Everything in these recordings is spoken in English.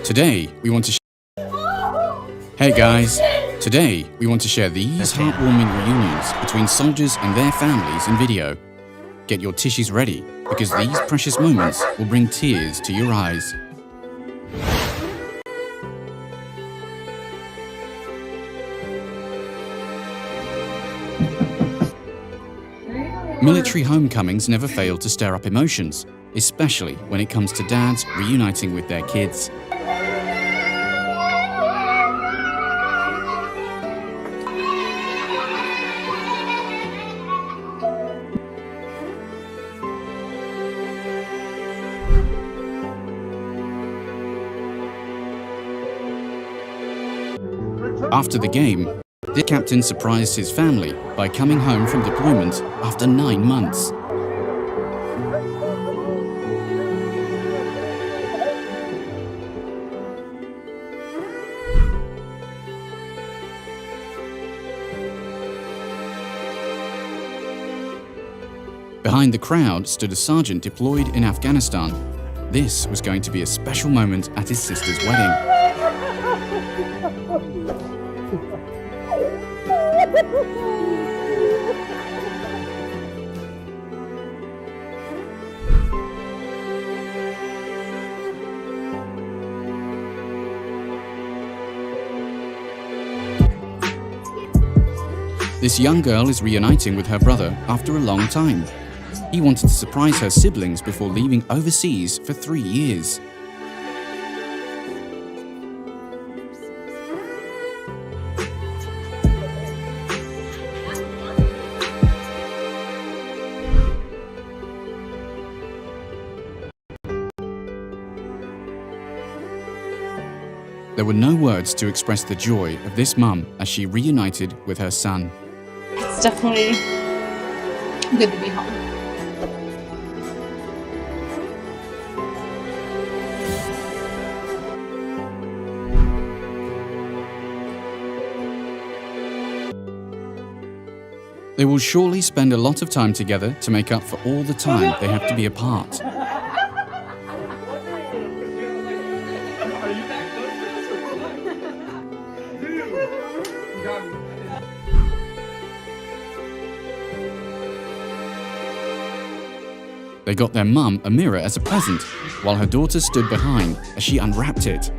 Today, we want to Hey guys, today we want to share these heartwarming reunions between soldiers and their families in video. Get your tissues ready, because these precious moments will bring tears to your eyes. Military homecomings never fail to stir up emotions, especially when it comes to dads reuniting with their kids. After the game, the captain surprised his family by coming home from deployment after 9 months. Behind the crowd stood a sergeant deployed in Afghanistan. This was going to be a special moment at his sister's wedding. This young girl is reuniting with her brother after a long time. He wanted to surprise her siblings before leaving overseas for 3 years. There were no words to express the joy of this mum as she reunited with her son. It's definitely good to be home. They will surely spend a lot of time together to make up for all the time they have to be apart. They got their mum a mirror as a present, while her daughter stood behind as she unwrapped it.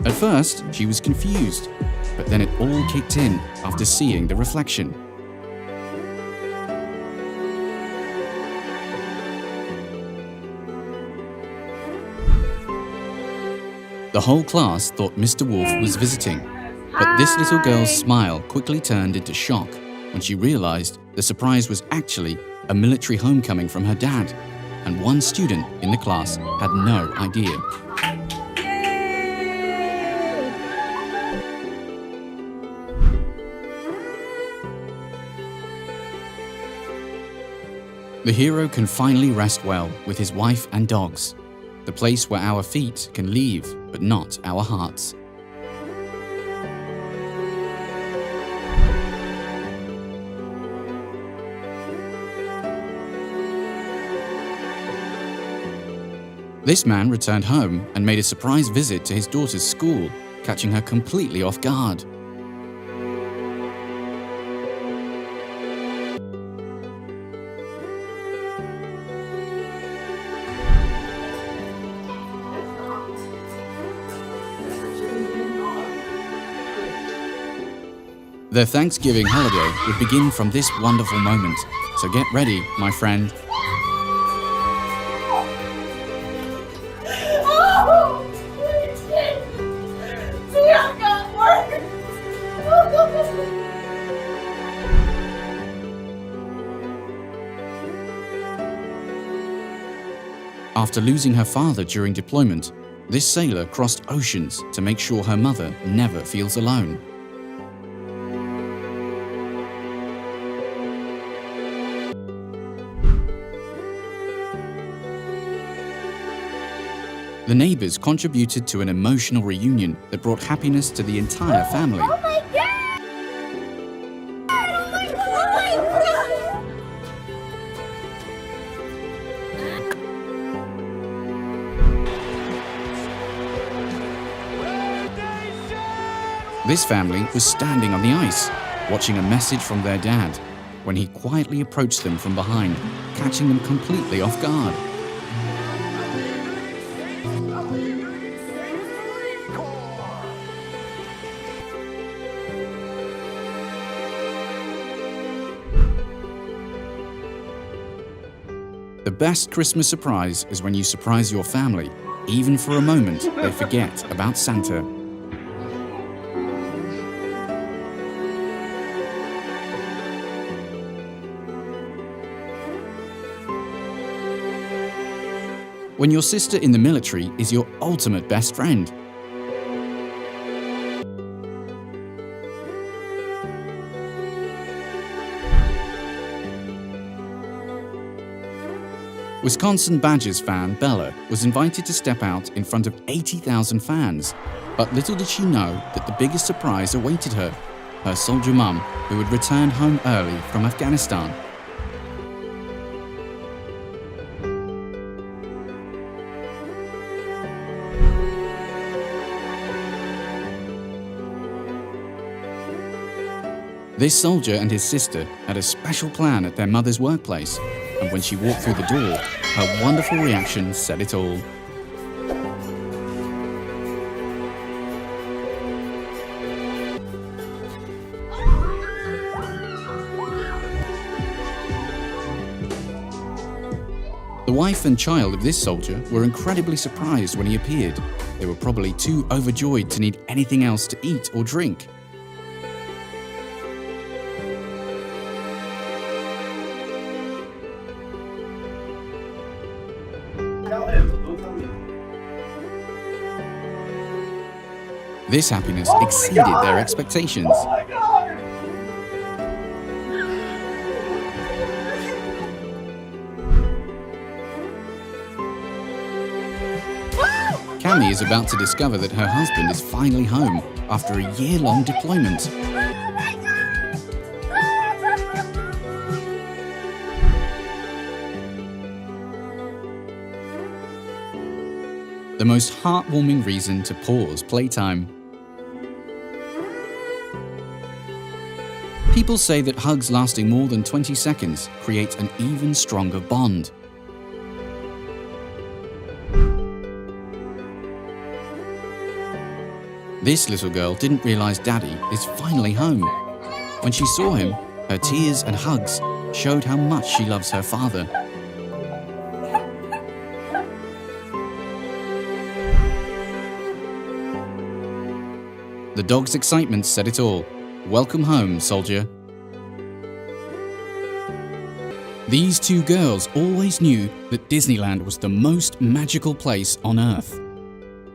At first, she was confused, but then it all kicked in after seeing the reflection. The whole class thought Mr. Wolf was visiting, but this little girl's smile quickly turned into shock when she realized the surprise was actually a military homecoming from her dad, and one student in the class had no idea. The hero can finally rest well with his wife and dogs, the place where our feet can leave, but not our hearts. This man returned home and made a surprise visit to his daughter's school, catching her completely off guard. Their Thanksgiving holiday would begin from this wonderful moment, so get ready, my friend. After losing her father during deployment, this sailor crossed oceans to make sure her mother never feels alone. The neighbors contributed to an emotional reunion that brought happiness to the entire family. Oh my God! This family was standing on the ice, watching a message from their dad, when he quietly approached them from behind, catching them completely off guard. The best Christmas surprise is when you surprise your family, even for a moment they forget about Santa. When your sister in the military is your ultimate best friend. Wisconsin Badgers fan Bella was invited to step out in front of 80,000 fans, but little did she know that the biggest surprise awaited her, her soldier mum, who had returned home early from Afghanistan. This soldier and his sister had a special plan at their mother's workplace, and when she walked through the door, her wonderful reaction said it all. The wife and child of this soldier were incredibly surprised when he appeared. They were probably too overjoyed to need anything else to eat or drink. This happiness exceeded their expectations. Cammy is about to discover that her husband is finally home after a year-long deployment. The most heartwarming reason to pause playtime. People say that hugs lasting more than 20 seconds create an even stronger bond. This little girl didn't realize Daddy is finally home. When she saw him, her tears and hugs showed how much she loves her father. The dog's excitement said it all. Welcome home, soldier. These two girls always knew that Disneyland was the most magical place on Earth.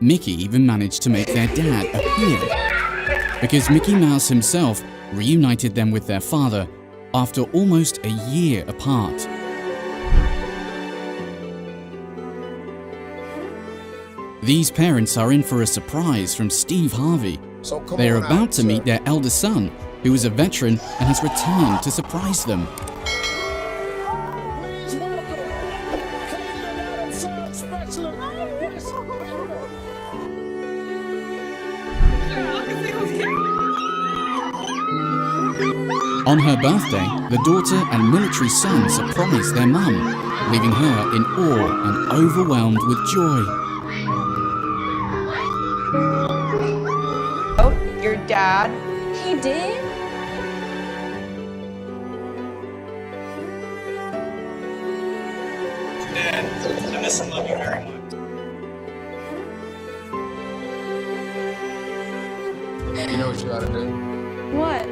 Mickey even managed to make their dad appear, because Mickey Mouse himself reunited them with their father after almost a year apart. These parents are in for a surprise from Steve Harvey. They are about to meet their eldest son, who is a veteran and has returned to surprise them. On her birthday, the daughter and military son surprised their mum, leaving her in awe and overwhelmed with joy. Oh, your dad? He did? Dad, I miss and love you very much. You know what you gotta do? What?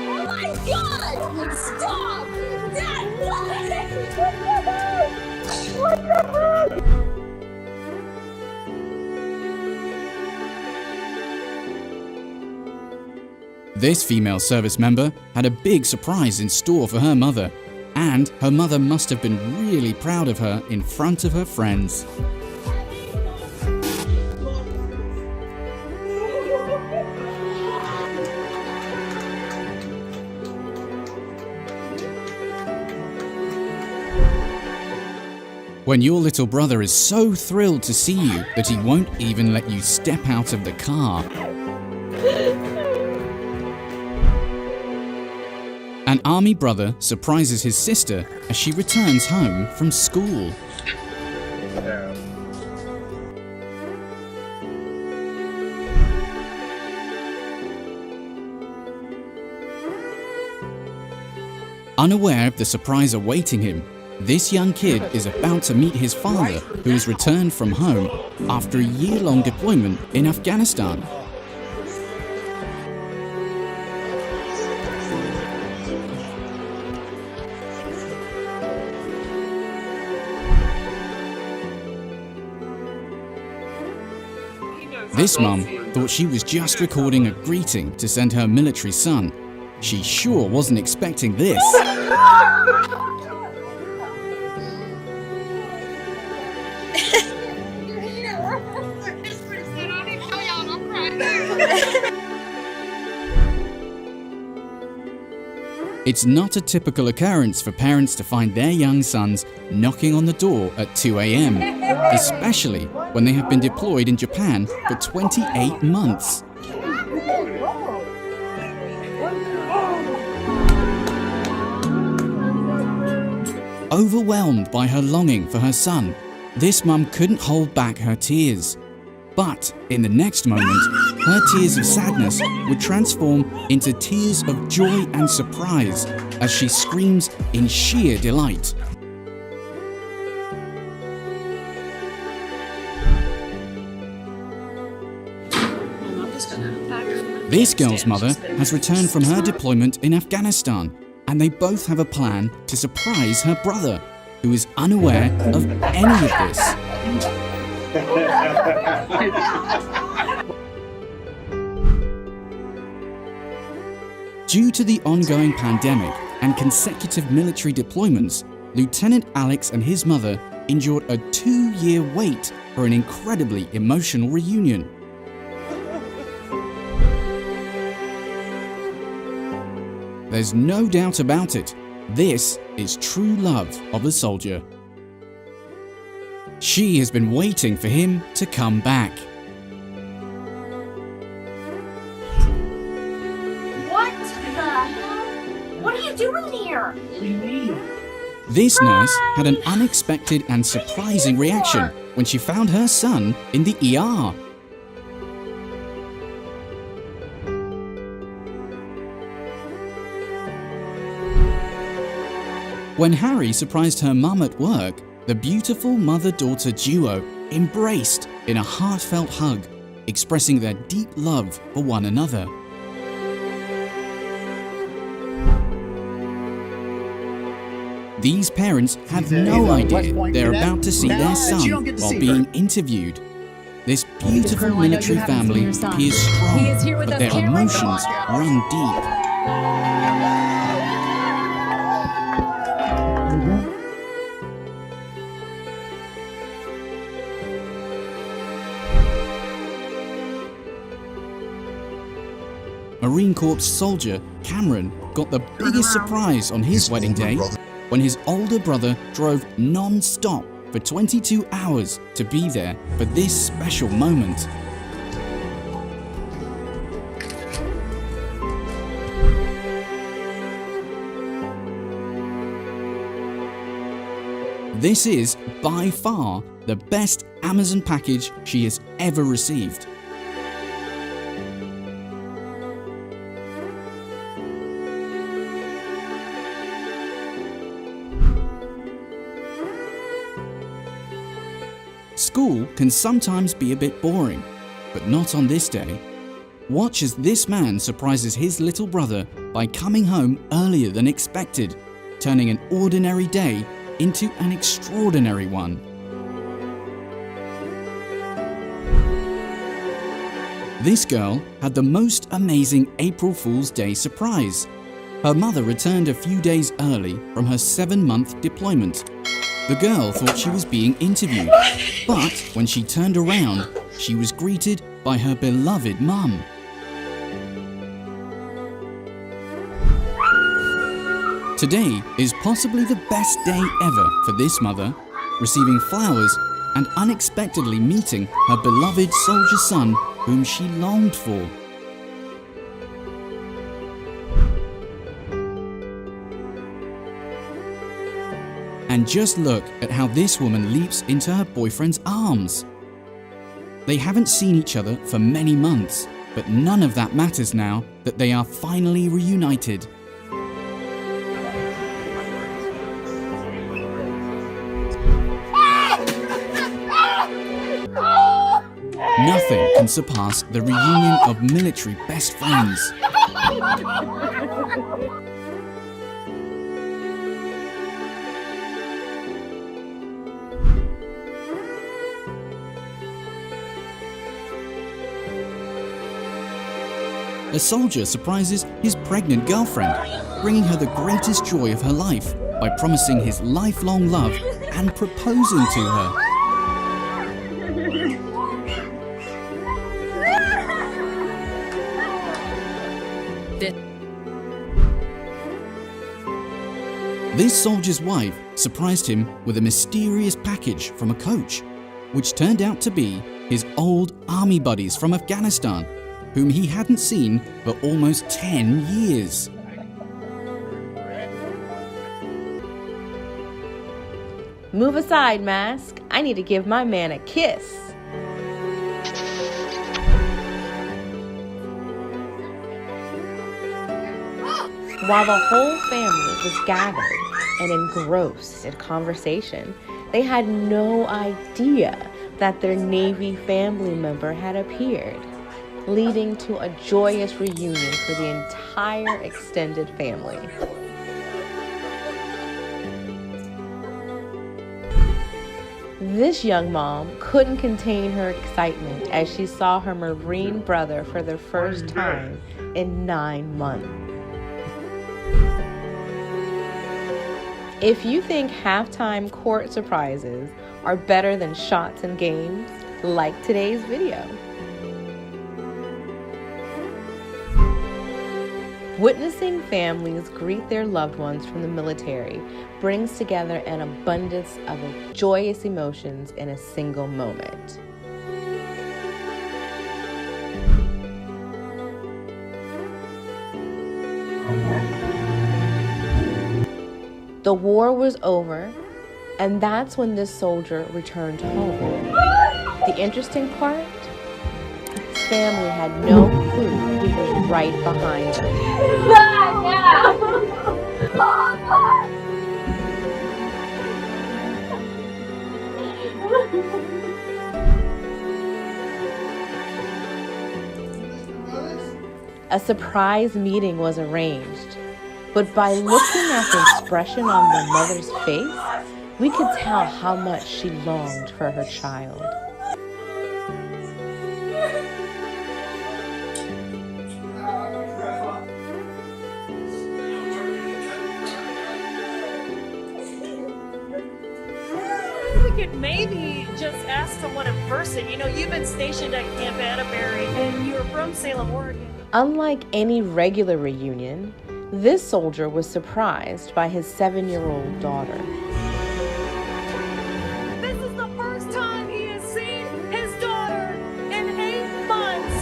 Oh my God! Stop! Dad, what the heck? This female service member had a big surprise in store for her mother, and her mother must have been really proud of her in front of her friends. When your little brother is so thrilled to see you that he won't even let you step out of the car. An army brother surprises his sister as she returns home from school. Unaware of the surprise awaiting him, this young kid is about to meet his father, who has returned from home after a year-long deployment in Afghanistan. This mum thought she was just recording a greeting to send her military son. She sure wasn't expecting this. It's not a typical occurrence for parents to find their young sons knocking on the door at 2 a.m., especially when they have been deployed in Japan for 28 months. Overwhelmed by her longing for her son, this mum couldn't hold back her tears. But in the next moment, her tears of sadness would transform into tears of joy and surprise as she screams in sheer delight. This girl's mother has returned from her deployment in Afghanistan, and they both have a plan to surprise her brother, who is unaware of any of this. Due to the ongoing pandemic and consecutive military deployments, Lieutenant Alex and his mother endured a 2-year wait for an incredibly emotional reunion. There's no doubt about it, this is true love of a soldier. She has been waiting for him to come back. What the hell? What are you doing here? This nurse had an unexpected and surprising reaction when she found her son in the ER. When Harry surprised her mum at work, the beautiful mother-daughter duo embraced in a heartfelt hug, expressing their deep love for one another. These parents have no idea they're about to see their son while being interviewed. This beautiful military family appears strong, but their emotions run deep. Marine Corps soldier Cameron got the biggest surprise on his wedding day when his older brother drove non-stop for 22 hours to be there for this special moment. This is, by far, the best Amazon package she has ever received. School can sometimes be a bit boring, but not on this day. Watch as this man surprises his little brother by coming home earlier than expected, turning an ordinary day into an extraordinary one. This girl had the most amazing April Fool's Day surprise. Her mother returned a few days early from her 7-month deployment. The girl thought she was being interviewed, but when she turned around, she was greeted by her beloved mum. Today is possibly the best day ever for this mother. receiving flowers, and unexpectedly meeting her beloved soldier son whom she longed for. And just look at how this woman leaps into her boyfriend's arms. They haven't seen each other for many months, but none of that matters now that they are finally reunited. Nothing can surpass the reunion of military best friends. A soldier surprises his pregnant girlfriend, bringing her the greatest joy of her life by promising his lifelong love and proposing to her. This soldier's wife surprised him with a mysterious package from a coach, which turned out to be his old army buddies from Afghanistan, whom he hadn't seen for almost 10 years. Move aside, Mask. I need to give my man a kiss. While the whole family was gathered and engrossed in conversation, they had no idea that their Navy family member had appeared, leading to a joyous reunion for the entire extended family. This young mom couldn't contain her excitement as she saw her Marine brother for the first time in 9 months. If you think halftime court surprises are better than shots and games, like today's video. Witnessing families greet their loved ones from the military brings together an abundance of joyous emotions in a single moment. The war was over, and that's when this soldier returned home. The interesting part? His family had no clue he was right behind them. A surprise meeting was arranged, but by looking at the expression on the mother's face, we could tell how much she longed for her child. We could maybe just ask someone in person. You know, you've been stationed at Camp Atterbury and you're from Salem, Oregon. Unlike any regular reunion, this soldier was surprised by his 7-year-old daughter. This is the first time he has seen his daughter in 8 months.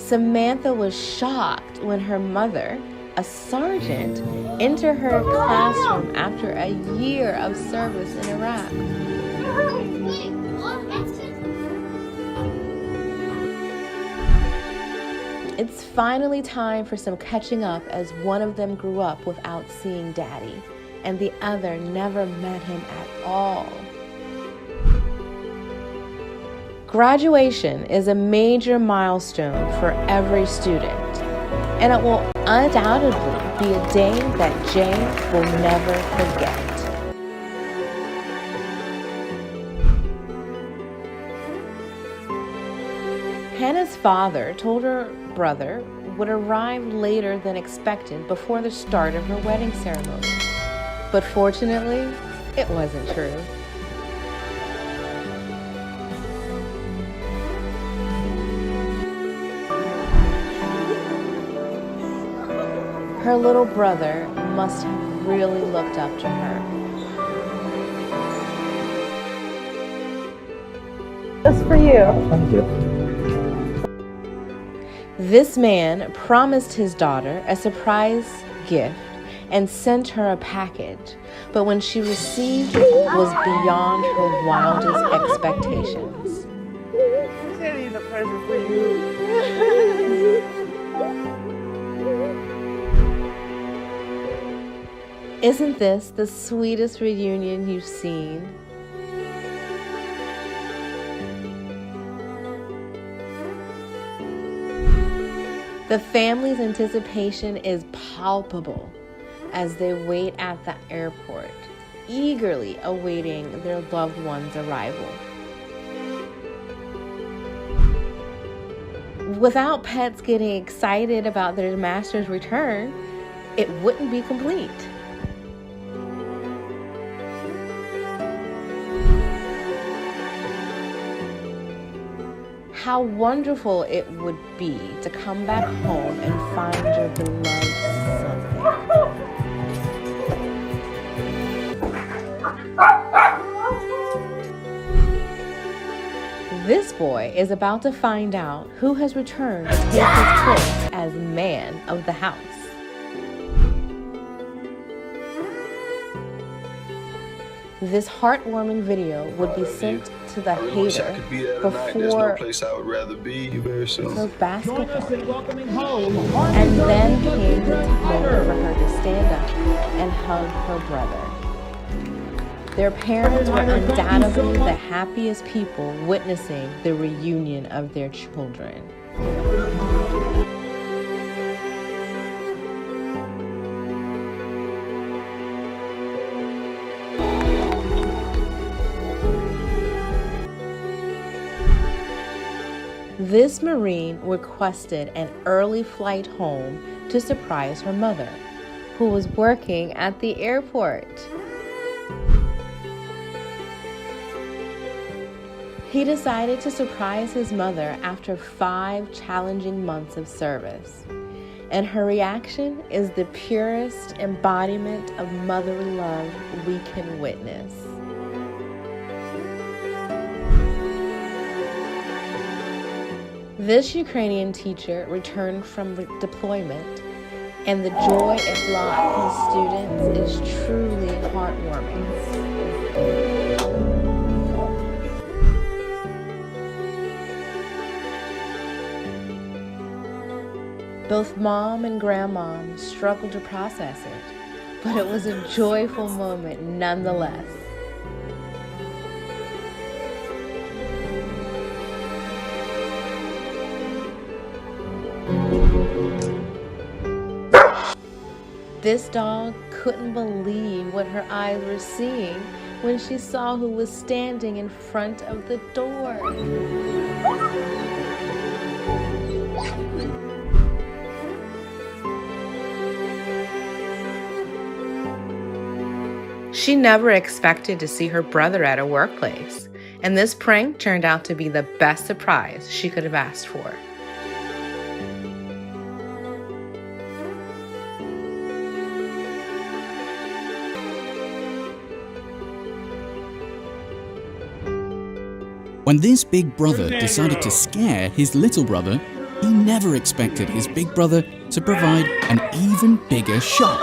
Samantha was shocked when her mother, a sergeant, entered her classroom after a year of service in Iraq. It's finally time for some catching up as one of them grew up without seeing Daddy, and the other never met him at all. Graduation is a major milestone for every student, and it will undoubtedly be a day that Jane will never forget. Hannah's father told her brother would arrive later than expected before the start of her wedding ceremony. But fortunately, it wasn't true. Her little brother must have really looked up to her. That's for you. Thank you. This man promised his daughter a surprise gift and sent her a package, but when she received it was beyond her wildest expectations. I'm sending a present for you. Isn't this the sweetest reunion you've seen? The family's anticipation is palpable as they wait at the airport, eagerly awaiting their loved one's arrival. Without pets getting excited about their master's return, it wouldn't be complete. How wonderful it would be to come back home and find your beloved son there. This boy is about to find out who has returned to take his place as man of the house. This heartwarming video would be sent to the hater before place I would rather be very soon. her basketball. And then came the moment for her to stand up and hug her brother. Their parents were undoubtedly the happiest people witnessing the reunion of their children. This Marine requested an early flight home to surprise her mother, who was working at the airport. He decided to surprise his mother after 5 challenging months of service, and her reaction is the purest embodiment of motherly love we can witness. This Ukrainian teacher returned from deployment, and the joy it brought his students is truly heartwarming. Both mom and grandmom struggled to process it, but it was a joyful moment nonetheless. This dog couldn't believe what her eyes were seeing when she saw who was standing in front of the door. She never expected to see her brother at a workplace, and this prank turned out to be the best surprise she could have asked for. When this big brother decided to scare his little brother, he never expected his big brother to provide an even bigger shock.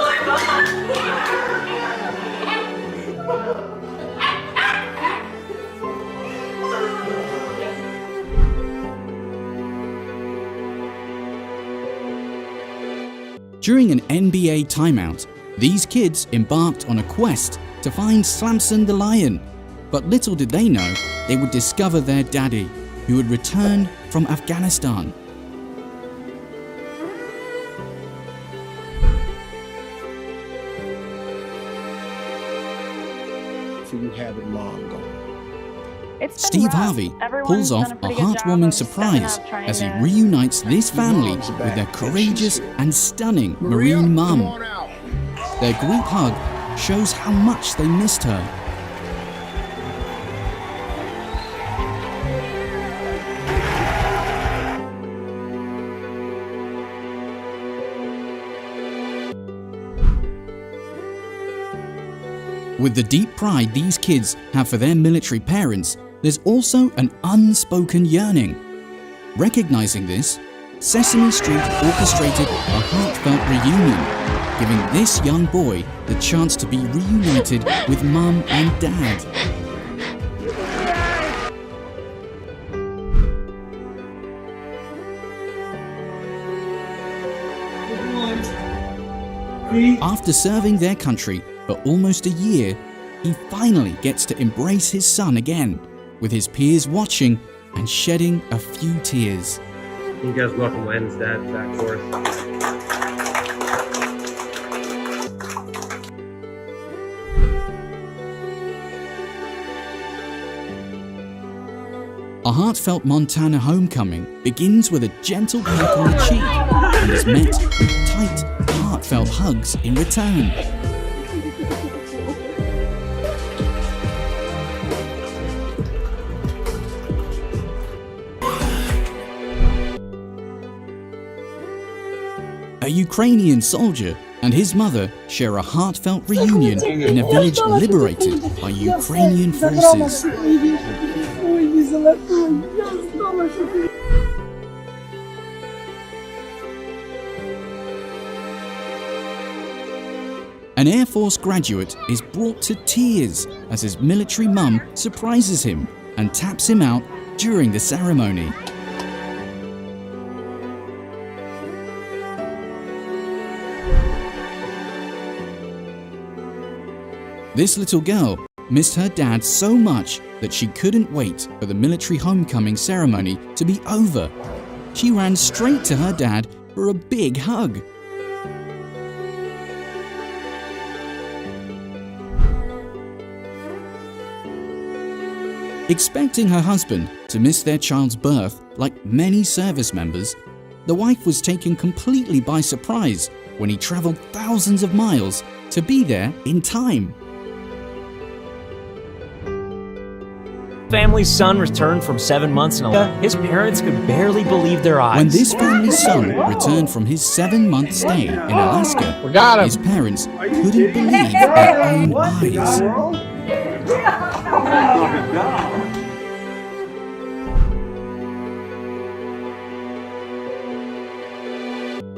During an NBA timeout, these kids embarked on a quest to find Slamson the lion. But little did they know, they would discover their daddy, who had returned from Afghanistan. So you have it long gone. Steve Harvey pulls off a heartwarming surprise as he reunites this family with their courageous and stunning Marine mum. Their group hug shows how much they missed her. With the deep pride these kids have for their military parents, there's also an unspoken yearning. Recognizing this, Sesame Street orchestrated a heartfelt reunion, giving this young boy the chance to be reunited with Mum and Dad. After serving their country for almost a year, he finally gets to embrace his son again, with his peers watching and shedding a few tears. You guys welcome Len's dad back forth. A heartfelt Montana homecoming begins with a gentle peck on the cheek and is met with tight, heartfelt hugs in return. A Ukrainian soldier and his mother share a heartfelt reunion in a village liberated by Ukrainian forces. An Air Force graduate is brought to tears as his military mum surprises him and taps him out during the ceremony. This little girl missed her dad so much that she couldn't wait for the military homecoming ceremony to be over. She ran straight to her dad for a big hug. Expecting her husband to miss their child's birth like many service members, the wife was taken completely by surprise when he traveled thousands of miles to be there in time. Family's son returned from 7 months in Alaska. His parents could barely believe their eyes. When this family's son returned from his 7-month stay in Alaska, his parents couldn't believe their own eyes.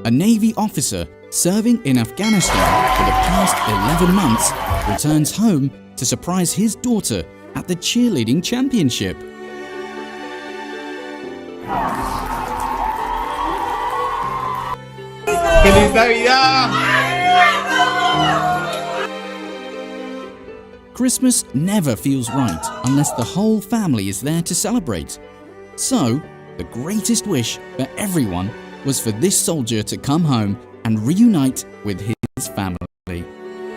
A Navy officer serving in Afghanistan for the past 11 months returns home to surprise his daughter at the cheerleading championship. Feliz Navidad! Christmas never feels right unless the whole family is there to celebrate. So, the greatest wish for everyone was for this soldier to come home and reunite with his family.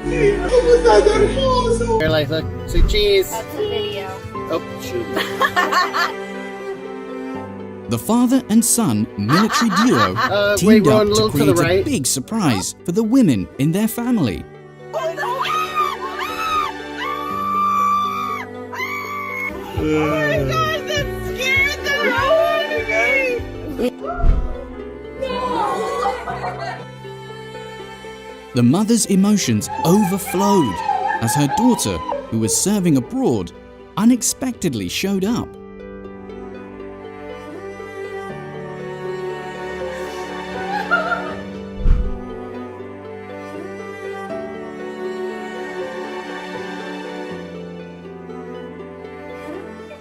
Here, like, look, say cheese. That's a video. Oh, shoot. The father and son military duo teamed we're up a to little to create the a right. big surprise for the women in their family. Oh my God, that scared the hell out of me! The mother's emotions overflowed as her daughter, who was serving abroad, unexpectedly showed up.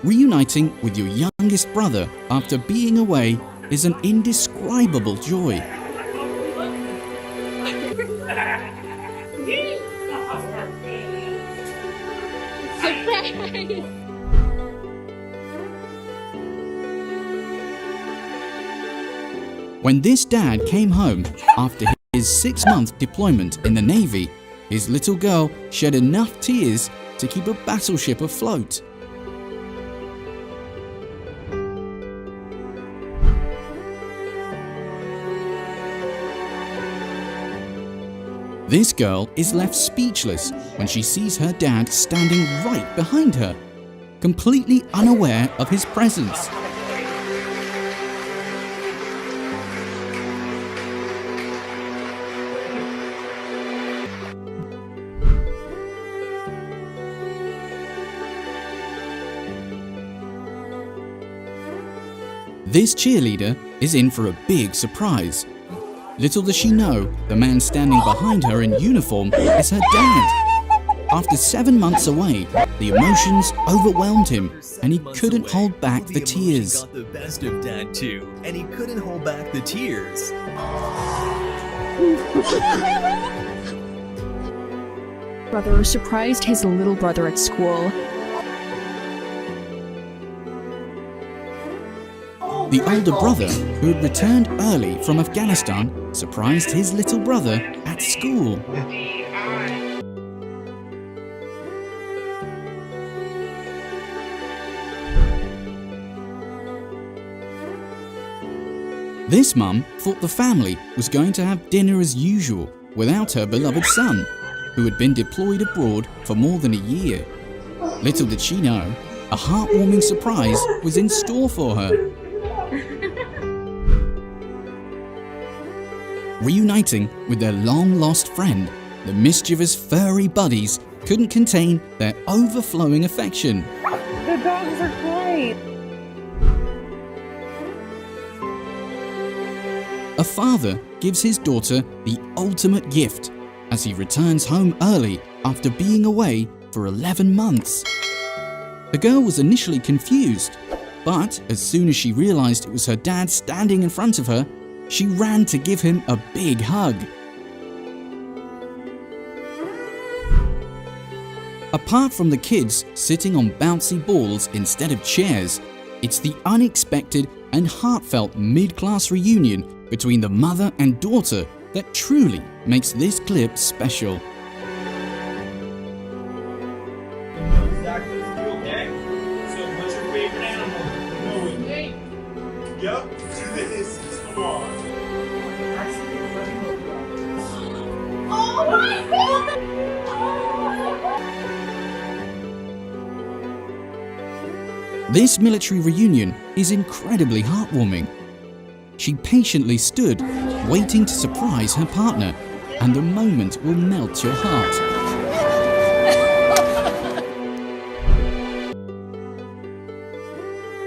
Reuniting with your youngest brother after being away is an indescribable joy. When this dad came home after his 6-month deployment in the Navy, his little girl shed enough tears to keep a battleship afloat. This girl is left speechless when she sees her dad standing right behind her, completely unaware of his presence. This cheerleader is in for a big surprise. Little does she know, the man standing behind her in uniform is her dad. After 7 months away, the emotions overwhelmed him and he couldn't hold back the tears. Got the best of Dad too, and he couldn't hold back the tears. Brother surprised his little brother at school. The older brother, who had returned early from Afghanistan, surprised his little brother at school. This mum thought the family was going to have dinner as usual without her beloved son, who had been deployed abroad for more than a year. Little did she know, a heartwarming surprise was in store for her. Reuniting with their long-lost friend, the mischievous furry buddies couldn't contain their overflowing affection. The dogs are great. A father gives his daughter the ultimate gift as he returns home early after being away for 11 months. The girl was initially confused, but as soon as she realized it was her dad standing in front of her, she ran to give him a big hug. Apart from the kids sitting on bouncy balls instead of chairs, it's the unexpected and heartfelt mid-class reunion between the mother and daughter that truly makes this clip special. Yup, this is come on. Oh my God! This military reunion is incredibly heartwarming. She patiently stood, waiting to surprise her partner, and the moment will melt your heart.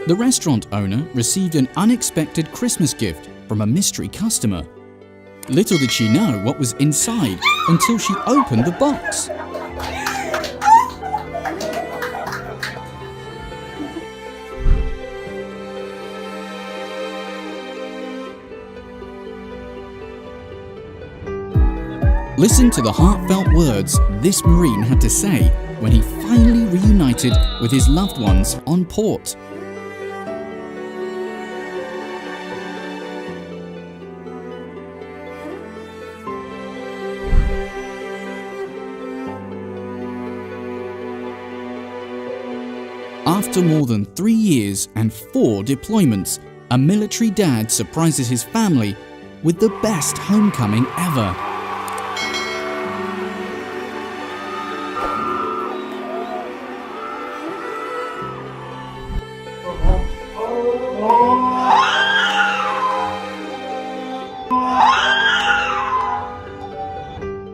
The restaurant owner received an unexpected Christmas gift from a mystery customer. Little did she know what was inside until she opened the box. Listen to the heartfelt words this Marine had to say when he finally reunited with his loved ones on port. After more than 3 years and 4 deployments, a military dad surprises his family with the best homecoming ever.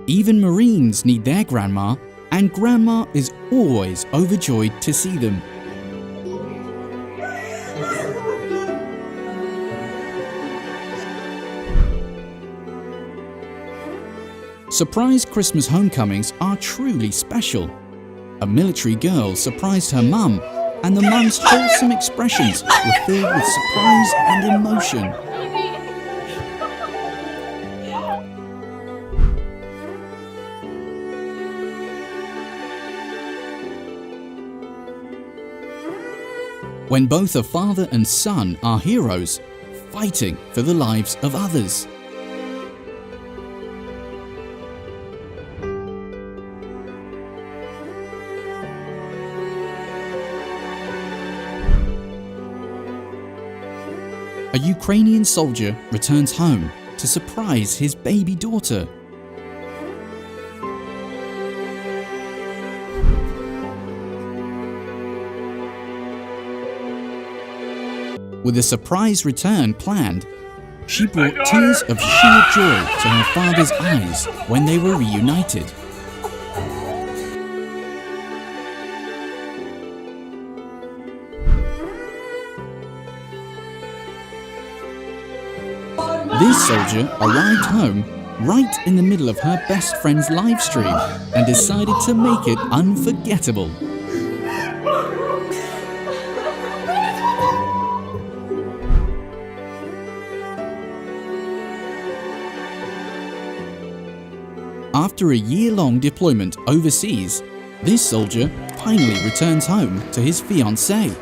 Even Marines need their grandma, and grandma is always overjoyed to see them. Surprise Christmas homecomings are truly special. A military girl surprised her mum, and the mum's wholesome expressions were filled with surprise and emotion. When both a father and son are heroes, fighting for the lives of others. A Ukrainian soldier returns home to surprise his baby daughter. With a surprise return planned, she brought tears of sheer joy to her father's eyes when they were reunited. This soldier arrived home right in the middle of her best friend's live stream and decided to make it unforgettable. After a year-long deployment overseas, this soldier finally returns home to his fiancée.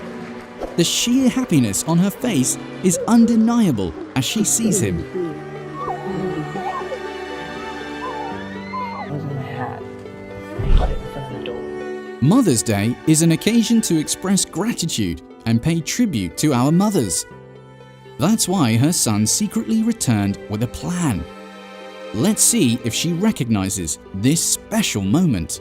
The sheer happiness on her face is undeniable as she sees him. Mother's Day is an occasion to express gratitude and pay tribute to our mothers. That's why her son secretly returned with a plan. Let's see if she recognizes this special moment.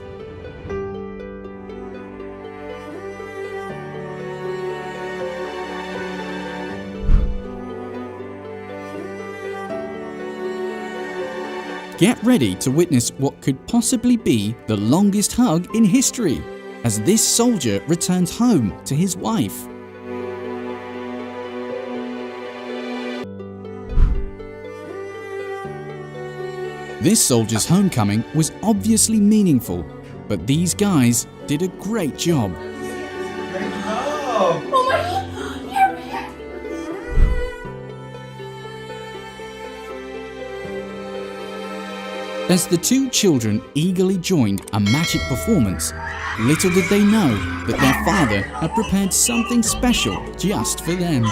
Get ready to witness what could possibly be the longest hug in history as this soldier returns home to his wife. This soldier's homecoming was obviously meaningful, but these guys did a great job. Oh my God! As the two children eagerly joined a magic performance, little did they know that their father had prepared something special just for them.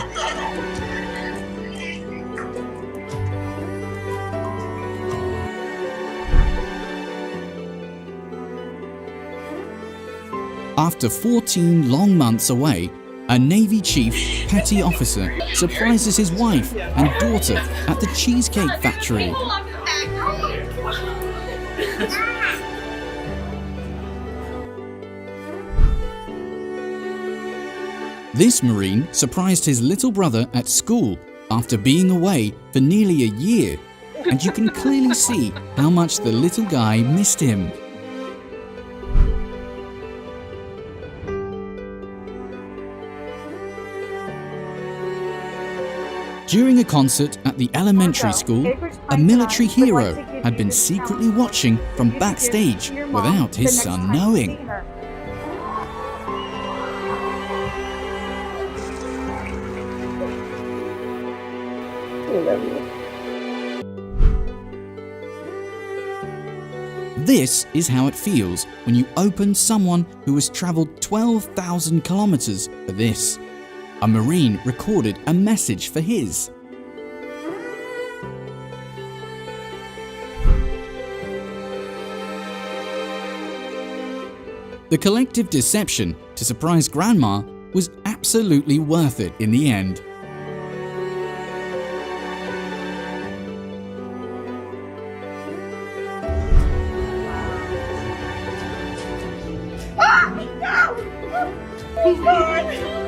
After 14 long months away, a Navy chief petty officer surprises his wife and daughter at the Cheesecake Factory. This Marine surprised his little brother at school after being away for nearly a year, and you can clearly see how much the little guy missed him. During a concert at the elementary school, a military hero had been secretly watching from backstage without his son knowing. This is how it feels when you open someone who has traveled 12,000 kilometers for this. A Marine recorded a message for his. The collective deception to surprise Grandma was absolutely worth it in the end.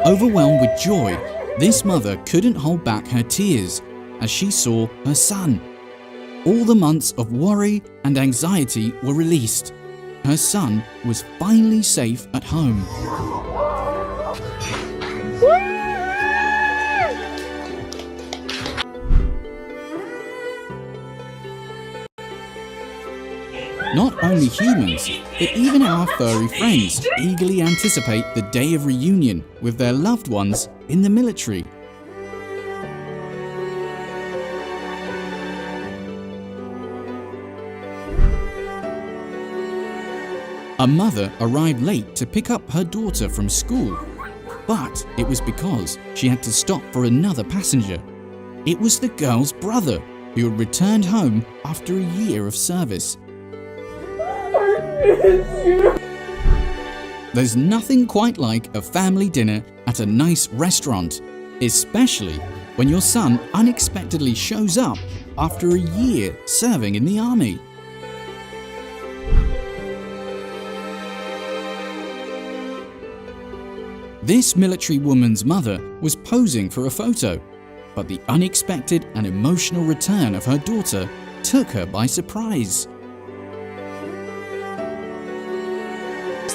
Overwhelmed with joy, this mother couldn't hold back her tears as she saw her son. All the months of worry and anxiety were released. Her son was finally safe at home. Not only humans, but even our furry friends eagerly anticipate the day of reunion with their loved ones in the military. A mother arrived late to pick up her daughter from school, but it was because she had to stop for another passenger. It was the girl's brother who had returned home after a year of service. There's nothing quite like a family dinner at a nice restaurant, especially when your son unexpectedly shows up after a year serving in the army. This military woman's mother was posing for a photo, but the unexpected and emotional return of her daughter took her by surprise.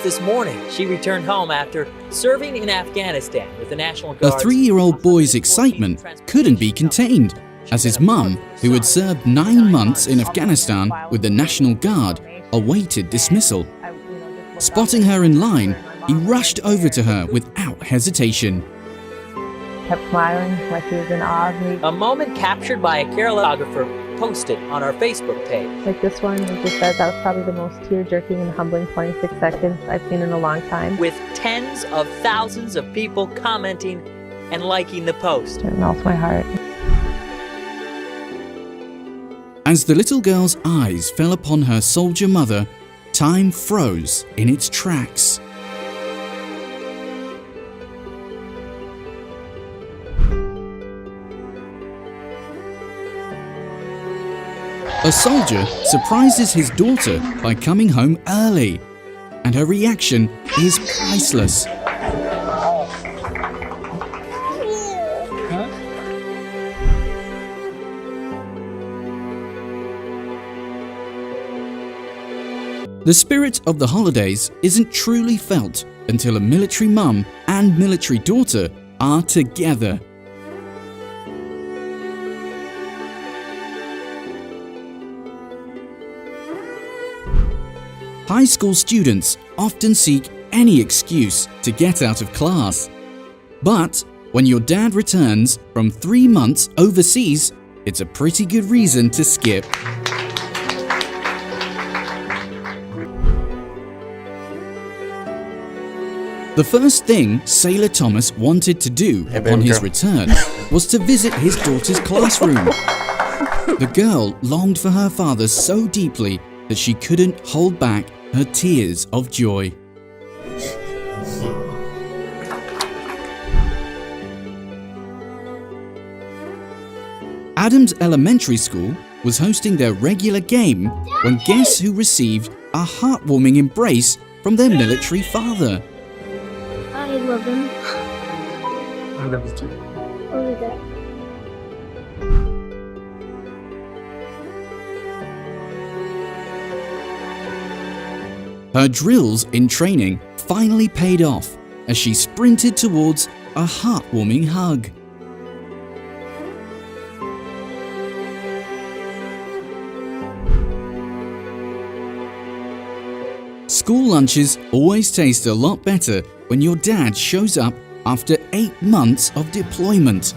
This morning, she returned home after serving in Afghanistan with the National Guard. The 3-year-old boy's excitement couldn't be contained. as his mum, who had served 9 months in Afghanistan with the National Guard, awaited dismissal. Spotting her in line, he rushed over to her without hesitation. Kept smiling like he was in awe of me. A moment captured by a carolographer posted on our Facebook page. Like this one, it just says that was probably the most tear-jerking and humbling 26 seconds I've seen in a long time. With tens of thousands of people commenting and liking the post. It melts my heart. As the little girl's eyes fell upon her soldier mother, time froze in its tracks. A soldier surprises his daughter by coming home early, and her reaction is priceless. The spirit of the holidays isn't truly felt until a military mum and military daughter are together. High school students often seek any excuse to get out of class. But when your dad returns from 3 months overseas, it's a pretty good reason to skip. The first thing Sailor Thomas wanted to do upon his return was to visit his daughter's classroom. The girl longed for her father so deeply that she couldn't hold back her tears of joy. Adams Elementary School was hosting their regular game when guess who received a heartwarming embrace from their military father? I love him. I love him too. Over there. Her drills in training finally paid off as she sprinted towards a heartwarming hug. School lunches always taste a lot better when your dad shows up after 8 months of deployment.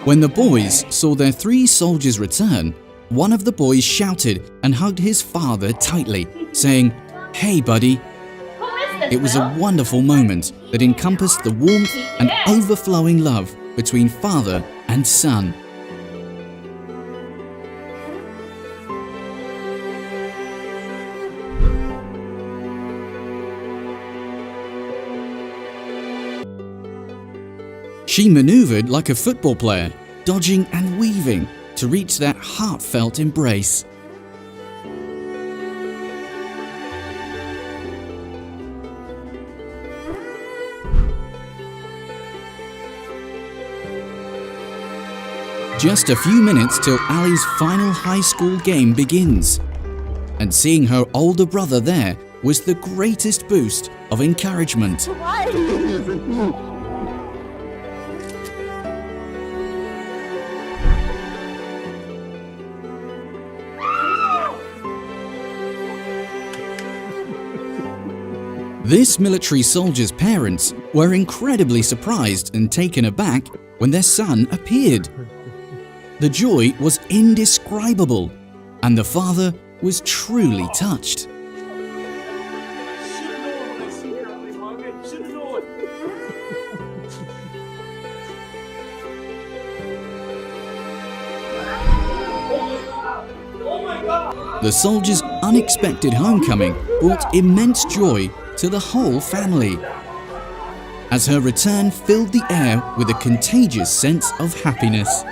When the boys saw their 3 soldiers return, one of the boys shouted and hugged his father tightly, saying, "Hey buddy." It was a wonderful moment that encompassed the warmth and overflowing love between father and son. She maneuvered like a football player, dodging and weaving to reach that heartfelt embrace. Just a few minutes till Allie's final high school game begins, and seeing her older brother there was the greatest boost of encouragement. This military soldier's parents were incredibly surprised and taken aback when their son appeared. The joy was indescribable, and the father was truly touched. The soldier's unexpected homecoming brought immense joy to the whole family, as her return filled the air with a contagious sense of happiness.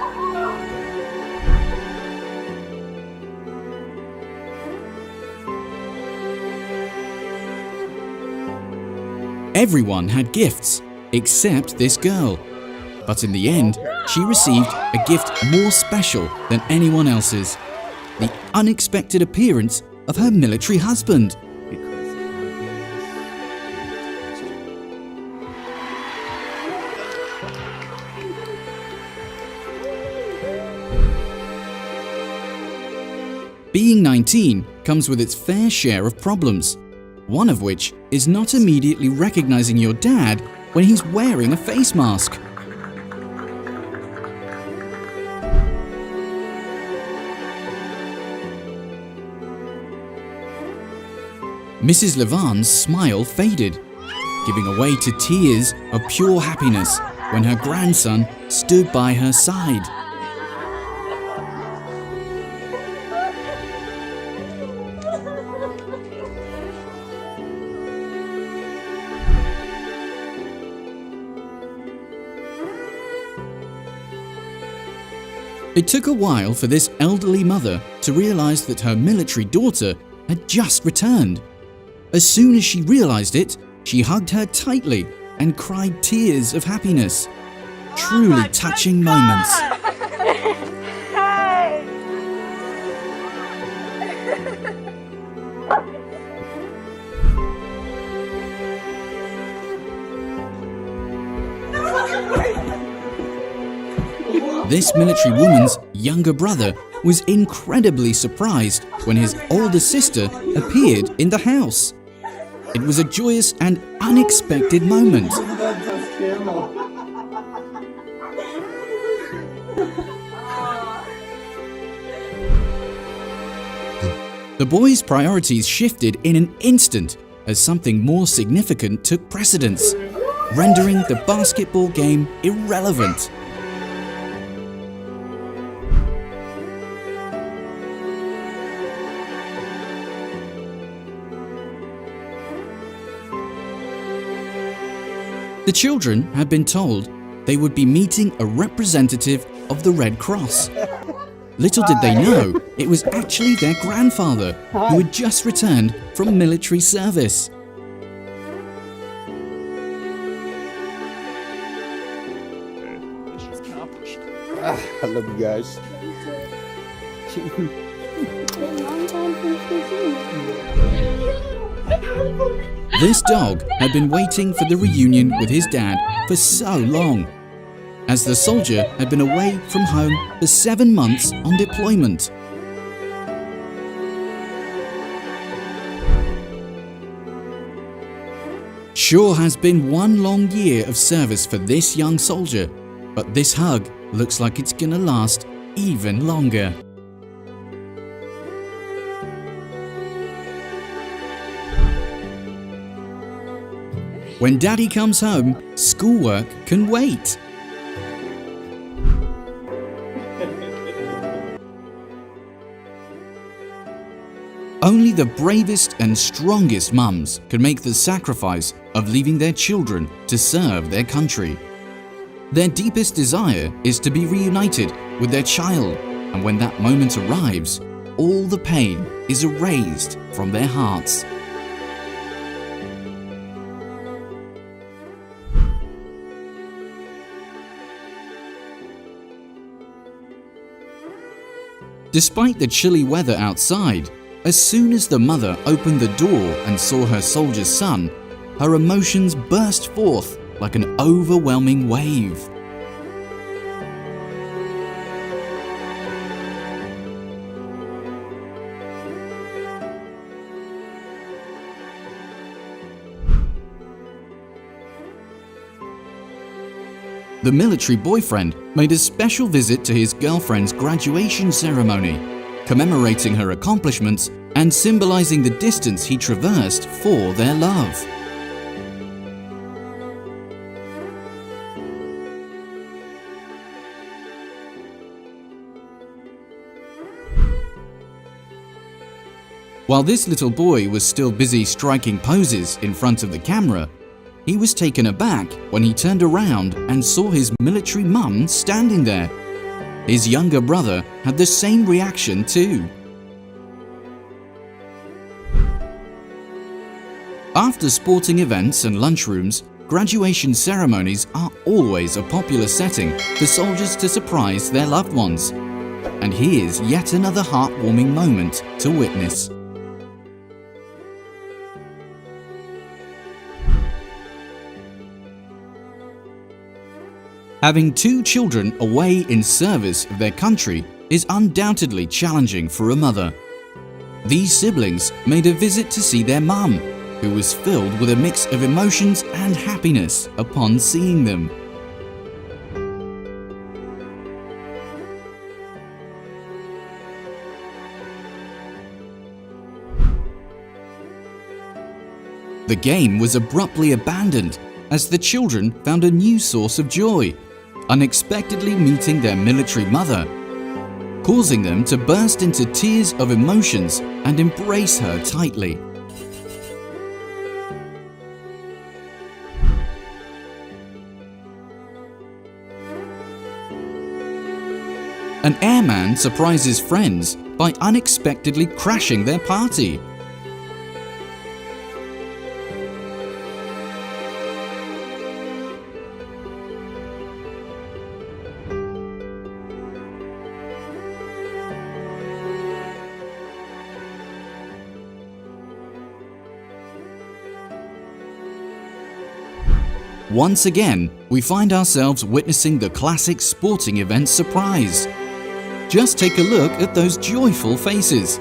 Everyone had gifts except this girl, but in the end, she received a gift more special than anyone else's. the unexpected appearance of her military husband. Being 19 comes with its fair share of problems, one of which is not immediately recognizing your dad when he's wearing a face mask. Mrs. Levan's smile faded, giving way to tears of pure happiness when her grandson stood by her side. It took a while for this elderly mother to realize that her military daughter had just returned. As soon as she realized it, she hugged her tightly and cried tears of happiness. Truly touching moments. This military woman's younger brother was incredibly surprised when his older sister appeared in the house. It was a joyous and unexpected moment. The boys' priorities shifted in an instant as something more significant took precedence, rendering the basketball game irrelevant. The children had been told they would be meeting a representative of the Red Cross. Little did they know it was actually their grandfather who had just returned from military service. I love you guys. This dog had been waiting for the reunion with his dad for so long, as the soldier had been away from home for 7 months on deployment. Sure has been one long year of service for this young soldier, but this hug looks like it's gonna last even longer. When Daddy comes home, schoolwork can wait. Only the bravest and strongest mums can make the sacrifice of leaving their children to serve their country. Their deepest desire is to be reunited with their child, and when that moment arrives, all the pain is erased from their hearts. Despite the chilly weather outside, as soon as the mother opened the door and saw her soldier's son, her emotions burst forth like an overwhelming wave. The military boyfriend made a special visit to his girlfriend's graduation ceremony, commemorating her accomplishments and symbolizing the distance he traversed for their love. While this little boy was still busy striking poses in front of the camera, he was taken aback when he turned around and saw his military mum standing there. His younger brother had the same reaction too. After sporting events and lunchrooms, graduation ceremonies are always a popular setting for soldiers to surprise their loved ones. and here's yet another heartwarming moment to witness. Having 2 children away in service of their country is undoubtedly challenging for a mother. These siblings made a visit to see their mum, who was filled with a mix of emotions and happiness upon seeing them. The game was abruptly abandoned as the children found a new source of joy, unexpectedly meeting their military mother, causing them to burst into tears of emotions and embrace her tightly. An airman surprises friends by unexpectedly crashing their party. Once again, we find ourselves witnessing the classic sporting event surprise. Just take a look at those joyful faces.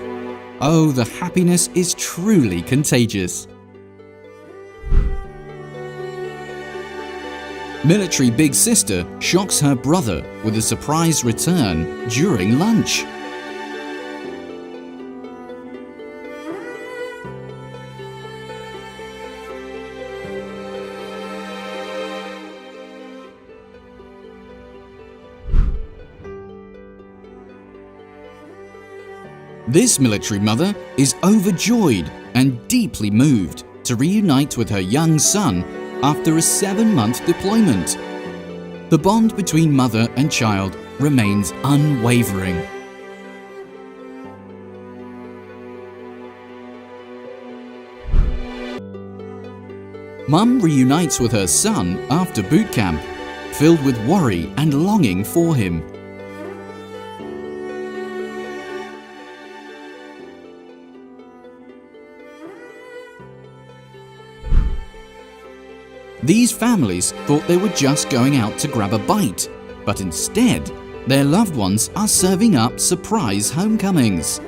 Oh, the happiness is truly contagious. Military big sister shocks her brother with a surprise return during lunch. This military mother is overjoyed and deeply moved to reunite with her young son after a 7-month deployment. The bond between mother and child remains unwavering. Mum reunites with her son after boot camp, filled with worry and longing for him. These families thought they were just going out to grab a bite, but instead, their loved ones are serving up surprise homecomings.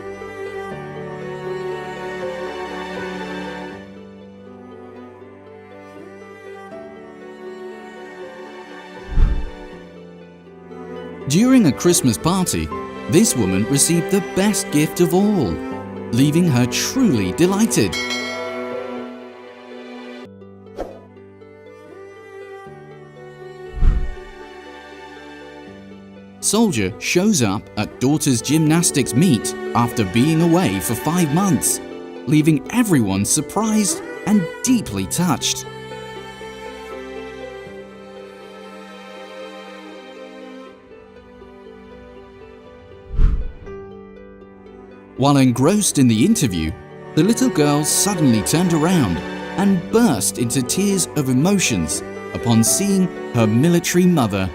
During a Christmas party, this woman received the best gift of all, leaving her truly delighted. Soldier shows up at daughter's gymnastics meet after being away for 5 months, leaving everyone surprised and deeply touched. While engrossed in the interview, the little girl suddenly turned around and burst into tears of emotions upon seeing her military mother.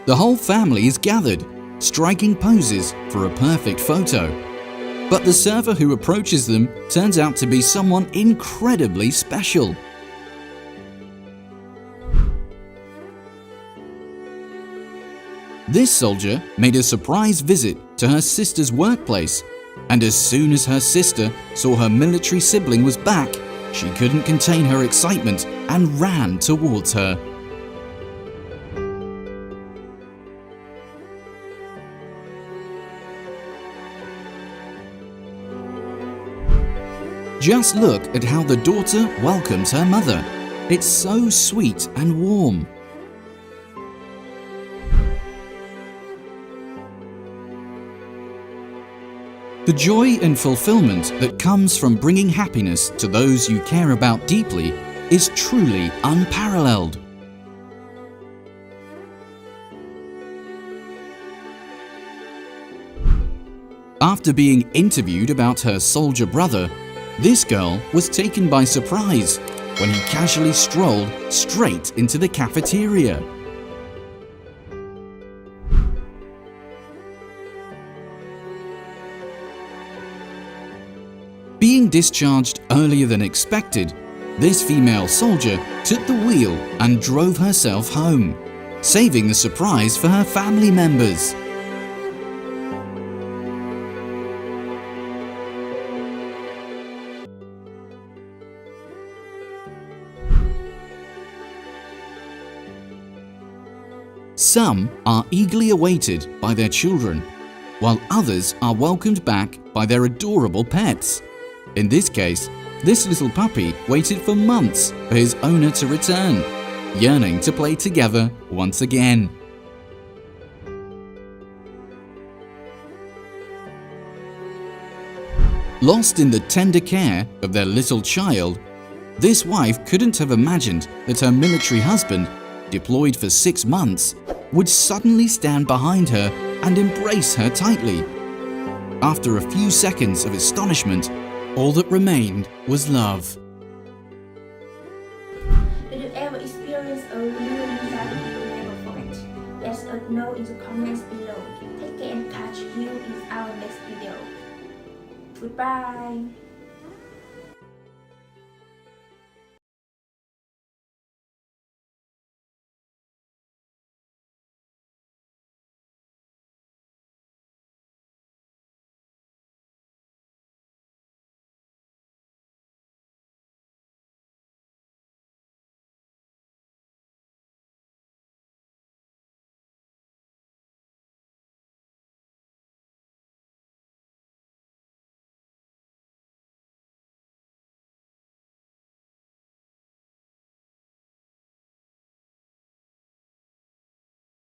The whole family is gathered, striking poses for a perfect photo. But the server who approaches them turns out to be someone incredibly special. This soldier made a surprise visit to her sister's workplace, and as soon as her sister saw her military sibling was back, she couldn't contain her excitement and ran towards her. Just look at how the daughter welcomes her mother. It's so sweet and warm. The joy and fulfillment that comes from bringing happiness to those you care about deeply is truly unparalleled. After being interviewed about her soldier brother, this girl was taken by surprise when he casually strolled straight into the cafeteria. Being discharged earlier than expected, this female soldier took the wheel and drove herself home, saving the surprise for her family members. Some are eagerly awaited by their children, while others are welcomed back by their adorable pets. In this case, this little puppy waited for months for his owner to return, yearning to play together once again. Lost in the tender care of their little child, this wife couldn't have imagined that her military husband, deployed for 6 months, would suddenly stand behind her and embrace her tightly. After a few seconds of astonishment, all that remained was love. Did you ever experience a reunion that you will never forget? Let us know in the comments below. Take care and catch you in our next video. Goodbye.